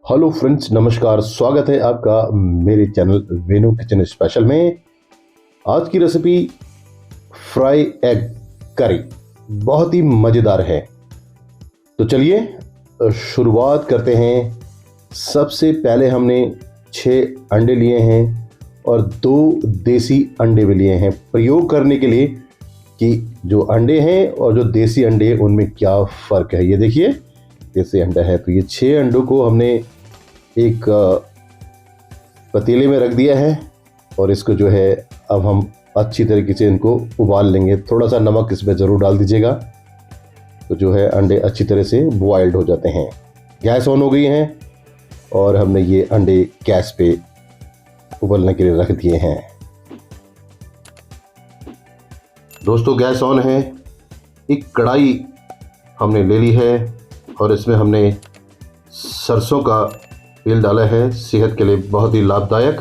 Hello friends, नमस्कार। स्वागत है आपका मेरे चैनल वेनु किचन स्पेशल में। आज की रेसिपी फ्राई एग करी बहुत ही मज़ेदार है। तो चलिए शुरुआत करते हैं। सबसे पहले हमने 6 अंडे लिए हैं और 2 देसी अंडे भी लिए हैं, प्रयोग करने के लिए कि जो अंडे हैं और जो देसी अंडे हैं उनमें क्या फ़र्क है। ये देखिए, देसी अंडा है तो ये 6 अंडों को हमने एक पतीले में रख दिया है और इसको जो है अब हम अच्छी तरीके से इनको उबाल लेंगे। थोड़ा सा नमक इसमें ज़रूर डाल दीजिएगा तो जो है अंडे अच्छी तरह से बॉइल्ड हो जाते हैं। गैस ऑन हो गई है और हमने ये अंडे गैस पे उबलने के लिए रख दिए हैं। दोस्तों, गैस ऑन है। एक कढ़ाई हमने ले ली है और इसमें हमने सरसों का तेल डाला है, सेहत के लिए बहुत ही लाभदायक।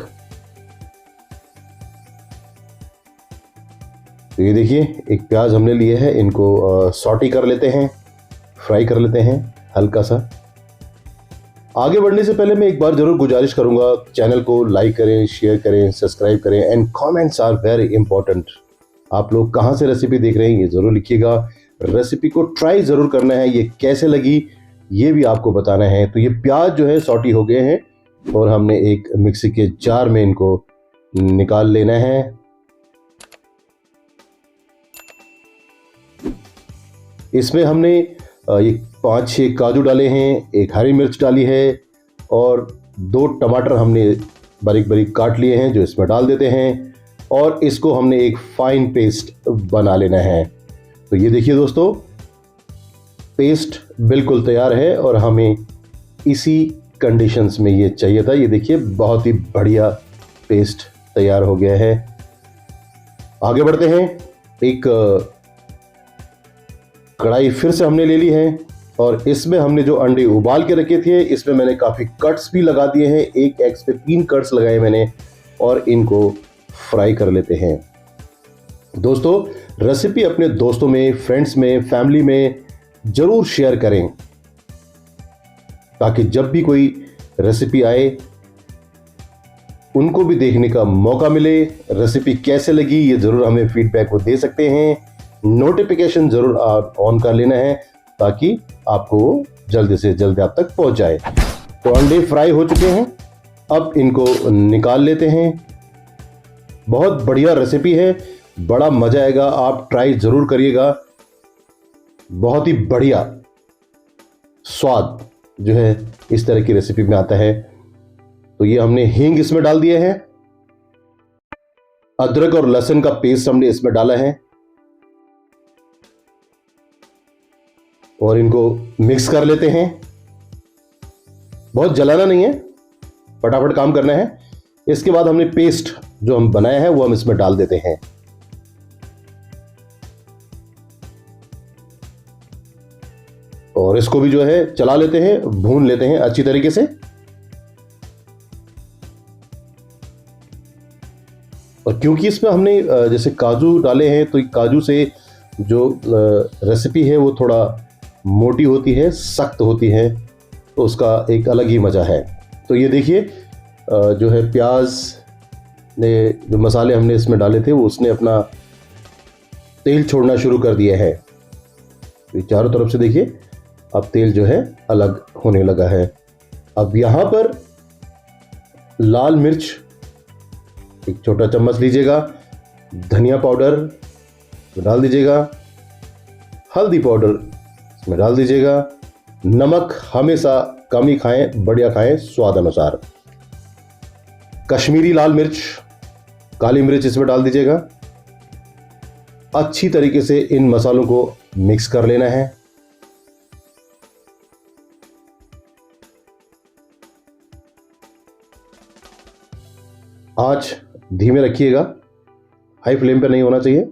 तो ये देखिए, एक प्याज हमने लिए है, इनको सॉटी कर लेते हैं, फ्राई कर लेते हैं हल्का सा। आगे बढ़ने से पहले मैं एक बार जरूर गुजारिश करूंगा, चैनल को लाइक करें, शेयर करें, सब्सक्राइब करें and comments are very important. आप लोग कहां से रेसिपी देख रहे हैं ये जरूर लिखिएगा। रेसिपी को ट्राई जरूर करना है, ये कैसे लगी ये भी आपको बताना है। तो ये प्याज जो है सॉटी हो गए हैं और हमने एक मिक्सी के जार में इनको निकाल लेना है। इसमें हमने ये 5-6 काजू डाले हैं, एक हरी मिर्च डाली है और 2 टमाटर हमने बारीक बारीक काट लिए हैं जो इसमें डाल देते हैं और इसको हमने एक फाइन पेस्ट बना लेना है। तो ये देखिए दोस्तों, पेस्ट बिल्कुल तैयार है और हमें इसी कंडीशंस में ये चाहिए था। ये देखिए, बहुत ही बढ़िया पेस्ट तैयार हो गया है। आगे बढ़ते हैं। एक कढ़ाई फिर से हमने ले ली है और इसमें हमने जो अंडे उबाल के रखे थे इसमें मैंने काफ़ी कट्स भी लगा दिए हैं। एक एग्स पे 3 कट्स लगाए मैंने और इनको फ्राई कर लेते हैं। दोस्तों, रेसिपी अपने दोस्तों में, फ्रेंड्स में, फैमिली में जरूर शेयर करें ताकि जब भी कोई रेसिपी आए उनको भी देखने का मौका मिले। रेसिपी कैसे लगी ये जरूर हमें फीडबैक को दे सकते हैं। नोटिफिकेशन जरूर ऑन कर लेना है ताकि आपको जल्दी से जल्दी आप तक पहुंच जाए। तो अंडे फ्राई हो चुके हैं, अब इनको निकाल लेते हैं। बहुत बढ़िया रेसिपी है, बड़ा मजा आएगा, आप ट्राई जरूर करिएगा। बहुत ही बढ़िया स्वाद जो है इस तरह की रेसिपी में आता है। तो ये हमने हींग इसमें डाल दिए हैं, अदरक और लहसुन का पेस्ट हमने इसमें डाला है और इनको मिक्स कर लेते हैं। बहुत जलाना नहीं है, फटाफट काम करना है। इसके बाद हमने पेस्ट जो हम बनाया है वो हम इसमें डाल देते हैं और इसको भी जो है चला लेते हैं, भून लेते हैं अच्छी तरीके से। और क्योंकि इसमें हमने जैसे काजू डाले हैं तो काजू से जो रेसिपी है वो थोड़ा मोटी होती है, सख्त होती है, तो उसका एक अलग ही मज़ा है। तो ये देखिए, जो है प्याज ने जो मसाले हमने इसमें डाले थे वो उसने अपना तेल छोड़ना शुरू कर दिया है। तो चारों तरफ से देखिए अब तेल जो है अलग होने लगा है। अब यहाँ पर लाल मिर्च एक छोटा चम्मच लीजिएगा, धनिया पाउडर डाल दीजिएगा, हल्दी पाउडर इसमें डाल दीजिएगा, नमक हमेशा कम ही खाएं, बढ़िया खाएं स्वाद अनुसार। कश्मीरी लाल मिर्च, काली मिर्च इसमें डाल दीजिएगा। अच्छी तरीके से इन मसालों को मिक्स कर लेना है। आंच धीमे रखिएगा, हाई फ्लेम पे नहीं होना चाहिए।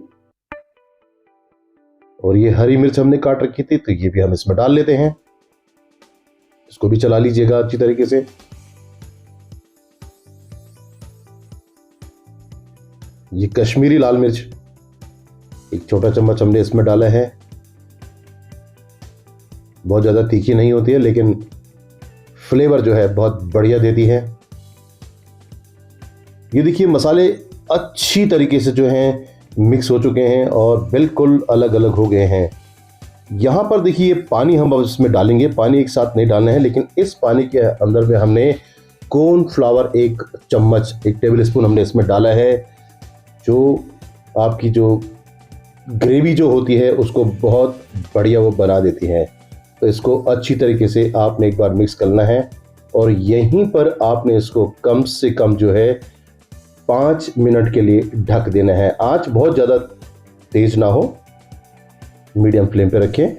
और ये हरी मिर्च हमने काट रखी थी तो ये भी हम इसमें डाल लेते हैं। इसको भी चला लीजिएगा अच्छी तरीके से। ये कश्मीरी लाल मिर्च एक छोटा चम्मच हमने इसमें डाला है। बहुत ज़्यादा तीखी नहीं होती है लेकिन फ्लेवर जो है बहुत बढ़िया देती है। ये देखिए मसाले अच्छी तरीके से जो हैं मिक्स हो चुके हैं और बिल्कुल अलग अलग हो गए हैं। यहाँ पर देखिए ये पानी हम अब इसमें डालेंगे, पानी एक साथ नहीं डालना है, लेकिन इस पानी के अंदर में हमने कॉर्नफ्लावर 1 चम्मच 1 टेबल स्पून हमने इसमें डाला है, जो आपकी जो ग्रेवी जो होती है उसको बहुत बढ़िया वो बना देती है। तो इसको अच्छी तरीके से आपने एक बार मिक्स करना है और यहीं पर आपने इसको कम से कम जो है 5 मिनट के लिए ढक देना है। आंच बहुत ज़्यादा तेज ना हो, मीडियम फ्लेम पे रखें।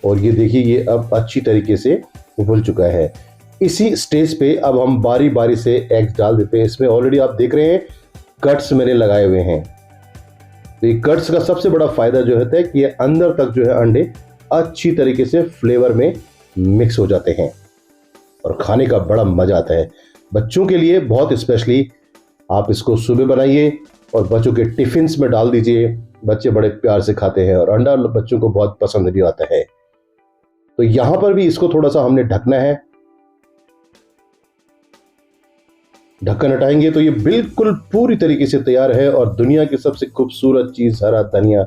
और ये देखिए ये अब अच्छी तरीके से उबल चुका है। इसी स्टेज पे अब हम बारी बारी से एग्स डाल देते हैं। इसमें ऑलरेडी आप देख रहे हैं कट्स मैंने लगाए हुए हैं। तो ये कट्स का सबसे बड़ा फायदा जो होता है कि ये अंदर तक जो है अंडे अच्छी तरीके से फ्लेवर में मिक्स हो जाते हैं और खाने का बड़ा मजा आता है। बच्चों के लिए बहुत स्पेशली आप इसको सुबह बनाइए और बच्चों के टिफिन्स में डाल दीजिए। बच्चे बड़े प्यार से खाते हैं और अंडा बच्चों को बहुत पसंद भी आता है। तो यहां पर भी इसको थोड़ा सा हमने ढकना है। ढक्कन हटाएंगे तो ये बिल्कुल पूरी तरीके से तैयार है। और दुनिया की सबसे खूबसूरत चीज हरा धनिया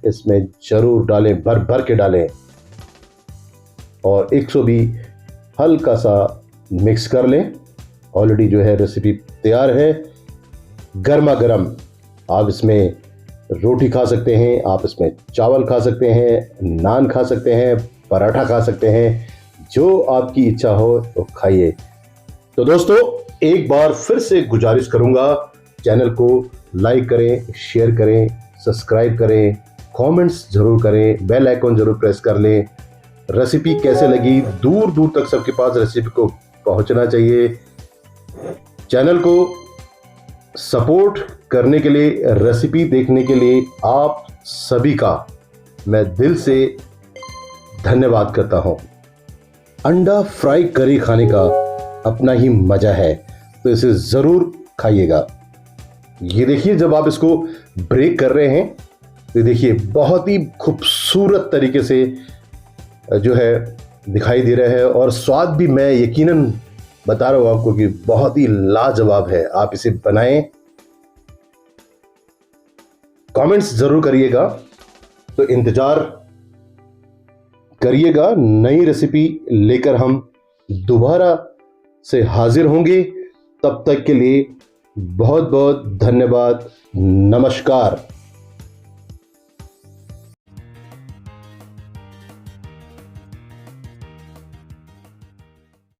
इसमें जरूर डालें, भर भर के डालें और 120 हल्का सा मिक्स कर लें। ऑलरेडी जो है रेसिपी तैयार है। गर्मा गर्म आप इसमें रोटी खा सकते हैं, आप इसमें चावल खा सकते हैं, नान खा सकते हैं, पराठा खा सकते हैं, जो आपकी इच्छा हो तो खाइए। तो दोस्तों एक बार फिर से गुजारिश करूंगा, चैनल को लाइक करें, शेयर करें, सब्सक्राइब करें, कमेंट्स जरूर करें, बेल आइकन जरूर प्रेस कर लें। रेसिपी कैसे लगी दूर दूर तक सबके पास रेसिपी को पहुंचना चाहिए। चैनल को सपोर्ट करने के लिए, रेसिपी देखने के लिए आप सभी का मैं दिल से धन्यवाद करता हूं। अंडा फ्राई करी खाने का अपना ही मजा है, तो इसे जरूर खाइएगा। ये देखिए जब आप इसको ब्रेक कर रहे हैं तो देखिए बहुत ही खूबसूरत तरीके से जो है दिखाई दे रहा है और स्वाद भी मैं यकीनन बता रहा हूं आपको कि बहुत ही लाजवाब है। आप इसे बनाएं, कमेंट्स जरूर करिएगा। तो इंतजार करिएगा, नई रेसिपी लेकर हम दोबारा से हाजिर होंगे। तब तक के लिए बहुत बहुत धन्यवाद। नमस्कार।